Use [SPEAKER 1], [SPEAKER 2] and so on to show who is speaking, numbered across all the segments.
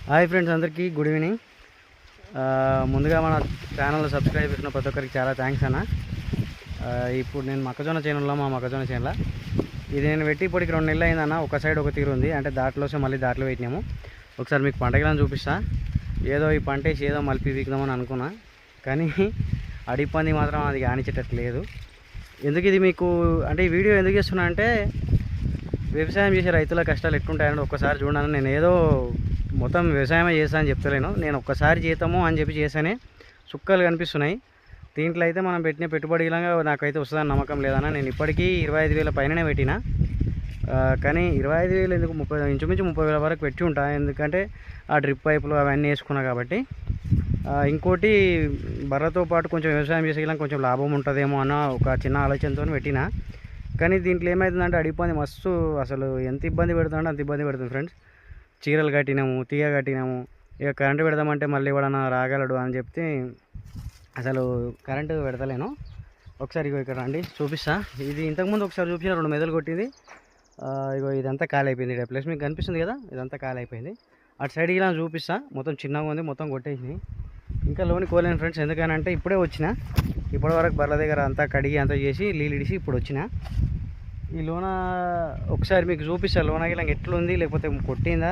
[SPEAKER 1] Hi friends, అందరికీ good evening. ముందుగా మన ఛానల్ సబ్స్క్రైబ్ చేసిన ప్రతి ఒక్కరికి చాలా థ్యాంక్స్ అన్న. ఇప్పుడు నేను మొక్కజొన్న చేనులో మా మొక్కజొన్న చేనులో ఇది నేను పెట్టి ఇప్పటికి 2 నెలలు అయిందన్న. ఒక సైడ్ ఒక తీరు ఉంది, అంటే దాంట్లో మళ్ళీ దాంట్లో పెట్టినాము. ఒకసారి మీకు పంటగలను చూపిస్తా. ఏదో ఈ పంట వేసి ఏదో మలిపి వీకుదామని అనుకున్నా, కానీ అడిపంది మాత్రం అది కానిచ్చేటట్టు లేదు. ఎందుకు ఇది మీకు అంటే ఈ వీడియో ఎందుకు చేస్తున్నా అంటే, వ్యవసాయం చేసే రైతుల కష్టాలు ఎట్లుంటాయని ఒక్కసారి చూడాలని. నేను ఏదో మొత్తం వ్యవసాయమే చేస్తా అని చెప్తలేను, నేను ఒక్కసారి చేద్దాము అని చెప్పి చేసానే సుక్కలు కనిపిస్తున్నాయి. దీంట్లో అయితే మనం పెట్టిన పెట్టుబడిలాగా నాకైతే వస్తుందని నమ్మకం లేదన్నా. నేను ఇప్పటికీ 25,000 పైననే పెట్టిన, కానీ 25,000 ఎందుకు, ఇంచుమించు 30,000 వరకు పెట్టి ఉంటా. ఎందుకంటే ఆ డ్రిప్ పైపులు అవన్నీ వేసుకున్నా కాబట్టి. ఇంకోటి బర్రతో పాటు కొంచెం వ్యవసాయం చేసేలా కొంచెం లాభం ఉంటుందేమో అన్న ఒక చిన్న ఆలోచనతో పెట్టిన. కానీ దీంట్లో ఏమవుతుందంటే అడిగిపోయింది మస్తు, అసలు ఎంత ఇబ్బంది పెడుతుందంటే అంత ఇబ్బంది పెడుతుంది ఫ్రెండ్స్. చీరలు కట్టినాము, తీగ కట్టినాము, ఇక కరెంటు పెడదామంటే మళ్ళీ ఎవడన్నా రాగలడు అని చెప్తే అసలు కరెంటు పెడతలేను. ఒకసారి ఇగో ఇక్కడ రండి చూపిస్తా. ఇది ఇంతకుముందు ఒకసారి చూపించిన 2 మెదలు కొట్టింది. ఇగో ఇదంతా ఖాళీ అయిపోయింది. ప్లస్ మీకు కనిపిస్తుంది కదా, ఇదంతా ఖాళీ అయిపోయింది. అటు సైడ్ ఇలా చూపిస్తా, మొత్తం చిన్నగా ఉంది, మొత్తం కొట్టేసింది. ఇంకా లోని కోలేను ఫ్రెండ్స్, ఎందుకనంటే ఇప్పుడే వచ్చిన. ఇప్పటి వరకు బర్ల దగ్గర అంతా కడిగి అంతా చేసి నీళ్ళు ఇడిసి ఇప్పుడు వచ్చిన. ఈ లోన ఒకసారి మీకు చూపిస్తా, లోన ఇలా ఎట్లుంది, లేకపోతే కొట్టిందా.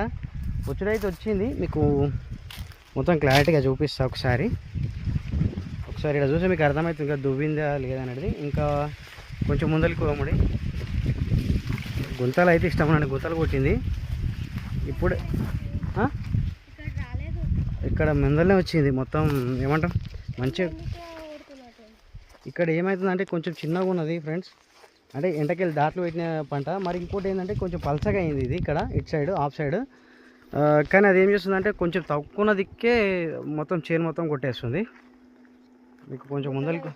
[SPEAKER 1] వచ్చుడైతే వచ్చింది, మీకు మొత్తం క్లారిటీగా చూపిస్తా. ఒకసారి ఇక్కడ చూస్తే మీకు అర్థమవుతుంది ఇంకా దువ్విందా లేదనేది. ఇంకా కొంచెం ముందరికి పోముడి. గుంతలు అయితే ఇష్టం నన్ను, గుంతలు కొట్టింది ఇప్పుడు. ఇక్కడ ముందరనే వచ్చింది మొత్తం, ఏమంటాం మంచిగా. ఇక్కడ ఏమవుతుందంటే కొంచెం చిన్నగా ఉన్నది ఫ్రెండ్స్, అంటే ఎంటకెళ్ళి దాంట్లో పెట్టిన పంట. మరి ఇంకోటి ఏంటంటే కొంచెం పలచగా అయింది ఇది ఇక్కడ, ఇటు సైడ్ ఆఫ్ సైడ్. కానీ అది ఏం చేస్తుందంటే కొంచెం తక్కువ దిక్కే మొత్తం చేను మొత్తం కొట్టేస్తుంది. మీకు కొంచెం ముందరికి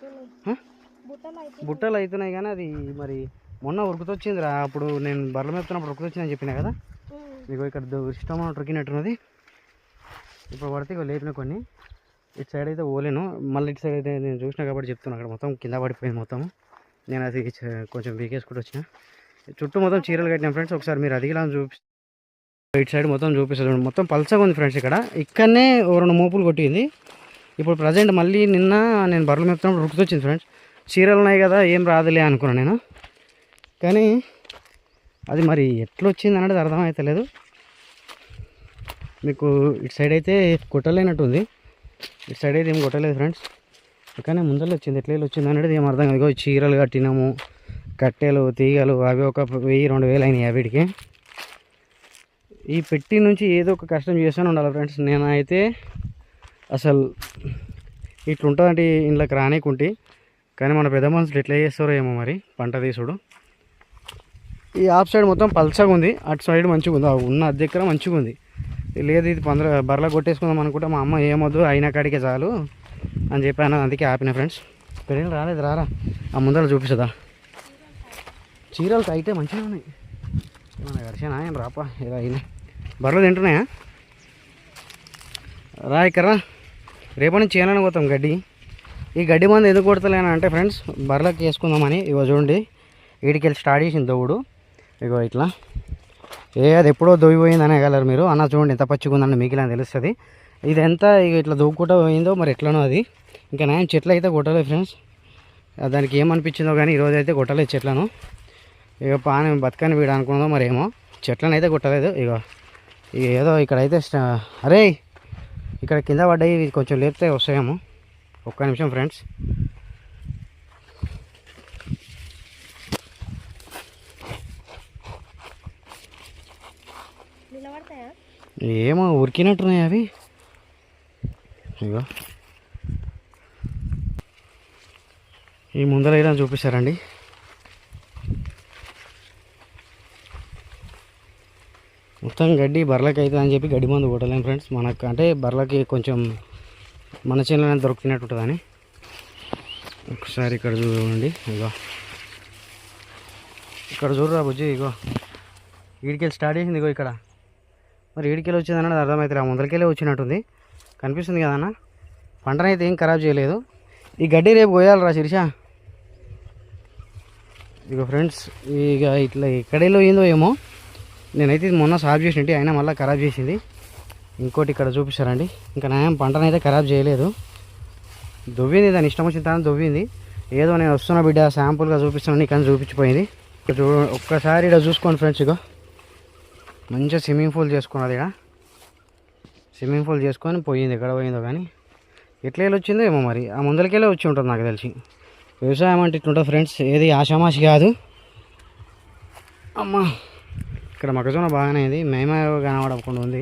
[SPEAKER 1] బుట్టలు అవుతున్నాయి, కానీ అది మరి మొన్న ఉరుకుతొచ్చింది రా. అప్పుడు నేను బర్రెలు మేపుతున్నప్పుడు ఉరుకుతొచ్చిందని చెప్పినా కదా మీకు. ఇక్కడ ఇష్టం ఉరికినట్టున్నది. ఇప్పుడు పడితే ఇక లేపిన కొన్ని. ఇటు సైడ్ అయితే పోలేను, మళ్ళీ ఇటు సైడ్ అయితే నేను చూసినా కాబట్టి చెప్తున్నాను. అక్కడ మొత్తం కింద పడిపోయింది మొత్తం. నేను అది కొంచెం బీకేసుకుంటూ వచ్చిన. చుట్టూ మొత్తం చీరలు కట్టినా ఫ్రెండ్స్. ఒకసారి మీరు అదిగిలా చూపిస్తాను. ఇటు సైడ్ మొత్తం చూపిస్తాను, మొత్తం పల్చగా ఉంది ఫ్రెండ్స్. ఇక్కడనే 2 మోపులు కొట్టింది. ఇప్పుడు ప్రజెంట్ మళ్ళీ నిన్న నేను బర్రెలు మేపుతున్నప్పుడు రుక్కుతొచ్చింది ఫ్రెండ్స్. చీరలు ఉన్నాయి కదా ఏం రాదులే అనుకున్నాను నేను, కానీ అది మరి ఎట్లా వచ్చింది అనేది అర్థమవుతలేదు. మీకు ఇటు సైడ్ అయితే కొట్టలేనట్టుంది, ఇటు సైడ్ అయితే ఏం కొట్టలేదు ఫ్రెండ్స్. కానీ ముందర వచ్చింది, ఎట్లా వచ్చింది అనేది ఏం అర్థం కాదు. చీరలు కట్టినాము, కట్టెలు, తీగలు, అవి ఒక 1,000-2,000 అయినాయి వీటికి. ఈ పెట్టి నుంచి ఏదో ఒక కష్టం చేస్తూనే ఉండాలి ఫ్రెండ్స్. నేనైతే అసలు ఇట్లుంటుందంటే ఇంట్లోకి రానికుంటే, కానీ మన పెద్ద మనుషులు ఎట్లా చేస్తారో ఏమో మరి పంట తీసుడు. ఈ ఆఫ్ సైడ్ మొత్తం పల్చగా ఉంది, అటు సైడ్ మంచిగా ఉంది, ఉన్న దగ్గర మంచిగా ఉంది. లేదు ఇది 15 బర్రెలు కొట్టేసుకుందాం అనుకుంటే మా అమ్మ ఏమొద్దు అయినా కాడికే చాలు అని చెప్పాను, అందుకే ఆపిన ఫ్రెండ్స్. పెళ్ళి రాలేదు, రారా ఆ ముందర చూపిస్తుందా. చీరలు అయితే మంచిగా ఉన్నాయి. మన గడిచానా ఏం రాపా ఇలా అయినా. బర్రెలు తింటున్నాయా రా, ఇక్కడ రేపటి నుంచి చేయాలని పోతాం గడ్డి. ఈ గడ్డి మంది ఎందుకు కొడతలేనా అంటే ఫ్రెండ్స్, బర్రెలకు వేసుకుందామని. ఇగో చూడండి, వీడికి స్టార్ట్ చేసింది దవ్వుడు. ఇగో ఇట్లా అది ఎప్పుడో దొవ్విపోయింది అనేగలరు మీరు. అన్న చూడండి ఎంత పచ్చిగా ఉందని మీకు ఇలా తెలుస్తుంది. ఇది ఎంత ఇట్లా దొవ్వుకుంటూ పోయిందో మరి ఎట్లనో అది. ఇంకా నేను చెట్లు అయితే కొట్టలేదు ఫ్రెండ్స్, దానికి ఏమనిపించిందో కానీ ఈరోజు అయితే కొట్టలేదు చెట్లను. ఇక పాని బతకని వీడు అనుకున్నదో మరి ఏమో, చెట్లను అయితే కొట్టలేదు. ఇక ఏదో ఇక్కడైతే అరే ఇక్కడ కింద పడ్డాయి, ఇది కొంచెం లేపితే వస్తాయేమో. ఒక్క నిమిషం ఫ్రెండ్స్. ఏమో ఉరికినట్టున్నాయి అవి. ఇగో ఈ ముందర ఇలా చూపిస్తారండి. మొత్తం గడ్డి బర్రెలకి అవుతుంది అని చెప్పి గడ్డి మందు కొట్టలేము ఫ్రెండ్స్. మనకు అంటే బర్రెలకి కొంచెం మన చేనులోనే దొరుకుతున్నట్టు ఉంటుందని. ఒకసారి ఇక్కడ చూడండి, ఇగో ఇక్కడ చూడరా బుజ్జి. ఇగో ఈడికెళ్ళి స్టార్ట్ చేసింది. ఇగో ఇక్కడ మరి ఈడికెళ్ళి వచ్చింది అన్నది అర్థమవుతుంది. ఆ ముందరికెళ్ళి వచ్చినట్టుంది, కనిపిస్తుంది కదన్న. పంటనైతే ఏం ఖరాబ్ చేయలేదు. ఈ గడ్డి రేపు కోయాలరా శిరీష. ఇక ఫ్రెండ్స్ ఇక ఇట్లా ఎక్కడేలో ఏందో ఏమో, నేనైతే ఇది మొన్న సాఫ్ చేసినట్టు అయినా మళ్ళీ ఖరాబ్ చేసింది. ఇంకోటి ఇక్కడ చూపిస్తారండి. ఇంకా నేను పంటనైతే ఖరాబ్ చేయలేదు, దువ్వింది, దాని ఇష్టం వచ్చిన తను దువ్వింది. ఏదో నేను వస్తున్న బిడ్డ శాంపుల్గా చూపిస్తున్నాను కానీ చూపించిపోయింది. ఒక్కసారి ఇక్కడ చూసుకోండి ఫ్రెండ్స్, ఇక మంచిగా స్విమ్మింగ్ పూల్ చేసుకున్నది. ఇక్కడ స్విమ్మింగ్ పూల్ చేసుకొని పోయింది, ఎక్కడ పోయిందో కానీ ఎట్లా వచ్చిందో ఏమో మరి. ఆ ముందరికెళ్ళే వచ్చి ఉంటుంది నాకు తెలిసి. వ్యవసాయం అంటే ఇట్లుంటుంది ఫ్రెండ్స్, ఏది ఆషామాషి కాదు. అమ్మా ఇక్కడ మొక్కజొన్న బాగానే ఉంది, మేమే కనబడకుండా ఉంది.